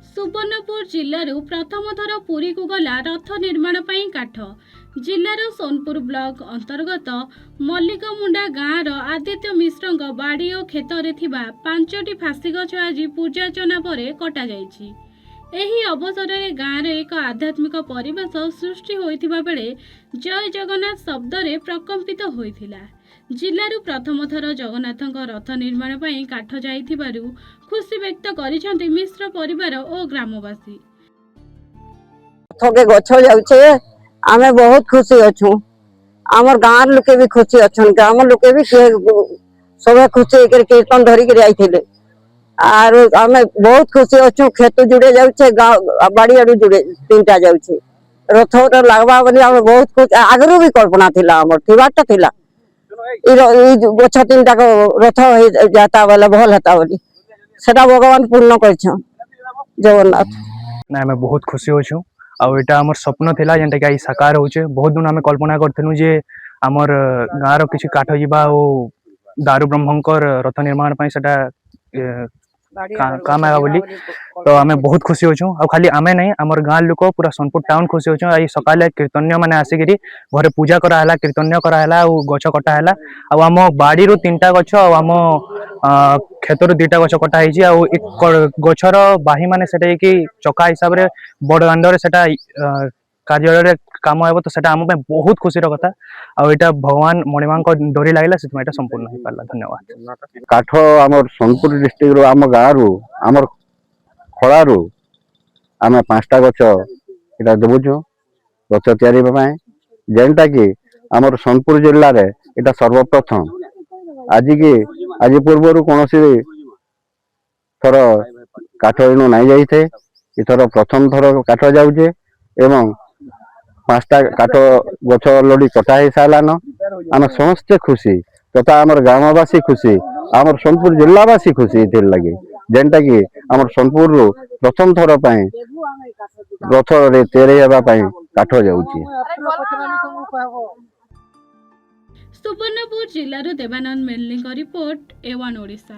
सुवर्णपुर जिल्लारू प्रथम थर पुरी को गला रथ निर्माण ପାଇଁ काठ। जिल्लार सोनपुर ब्लॉक अंतर्गत मल्लिकमुंडा गाँवर आदित्य मिश्र बाड़ी और खेतर थिबा 5टी फांसी गछ आज पूजार्चना पर कटा जायछि। एही अवसर में गाँव एक आध्यात्मिक परिवेश सृष्टि होइथिबा बेले जय जगन्नाथ शब्द रे प्रकम्पित होइथिला। जिल्लारू प्रथम थर जगन्नाथଙ୍କ रथ निर्माण ପାଇଁ काठ जाइथिबारु खुशी व्यक्त करिसेंति मिश्र परिवार और ग्रामवासी। रथ के गछ जाउछे आमे बहुत खुशी अछु। हमर गाँव लोके भी खुशी अछन, ग्राम लोके भी सब खुशी कर कीर्तन धरि के आइथिले आर आमे बहुत खुशी अछु। खेत जुड़े जाउछे, बाड़ी आडू जुड़े तीनटा जाउछे। रथ लागबा बोली आमे बहुत खुश आगरू भी कल्पना थिला, हमर थिबाटा थिला गछ तीनटा रथ जाता वाला भल हेता बोली सेटा भगवान पूर्ण करछन जगन्नाथ। ना मैं बहुत खुशी होछु आ एटा हमर स्वप्न थिला जेंटा कि साकार होचे। बहुत दिन हमें कल्पना करथनु जे हमर गाँव रो किछि काठ जिबा ओ दारू ब्रह्मंकर रथ निर्माण पई सेटा काम आगा बोली तो आमे बहुत खुशी होछु। आ खाली आमे नहीं हमर गाँव लोक पूरा सोनपुर टाउन खुशी होछु। आई सकाले कीर्तन्य माने आसिगिरी घरे पूजा करा हला, कीर्तन्य करा हला ओ गछ कटा हला आ हम बाड़ी रो 3टा गछ आ हम खेतर 2टा गछ कटा हिची आ एक गछर बाही माने सेटा कि चका हिसाब रे बड़ दांडरे सेटा कार्यालय रे काम आबो तो सेटा हम पे बहुत खुशी रो कथा आ एटा भगवान मणिमा को डोरी लागला सेटा एटा संपूर्ण हो पाला। धन्यवाद। काठ हमर सोनपुर डिस्ट्रिक्ट रो हम गाँ रो हमर खड़ा रो आमे 5टा गछ एटा देबुछु रथ तयारी पय जेंटा कि हमर सोनपुर जिल्ला रे एटा सर्वप्रथम आज पूर्व कौन थर काठ इनु नहीं जाइए इथर प्रथम थर काठ जाऊे एवं 5टा काठ गछ लड़ी कटा ही सारान आम समस्ते खुशी तथा आमर ग्रामवासी खुशी आमर सोनपुर जिलावासी खुशी लगे जेनटा कि आमर सोनपुर रु प्रथम थर रथ रे तैयारी हेबा काठ जाउची। सुवर्णपुर जिल्लारू देवानंद मेल्ली रिपोर्ट A1 ओडिशा।